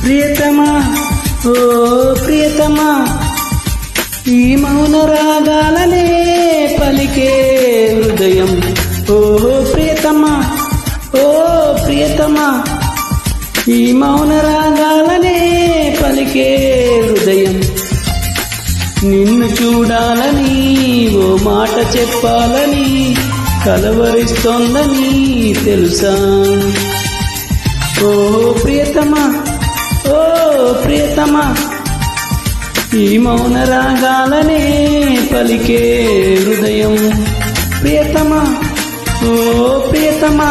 ప్రియతమా ఓ ప్రియతమా, ఈ మౌన రాగాలనే పలికే హృదయం. ఓ ప్రియతమా ఓ ప్రియతమా, ఈ మౌన రాగాలనే పలికే హృదయం. నిన్ను చూడాలని ఓ మాట చెప్పాలని కలవరిస్తోందని తెలుసా. ఓ ప్రియతమా ఓ ప్రియతమా, ఈ మౌన రాగాలనే పలికే హృదయం. ప్రియతమా ఓ ప్రియతమా.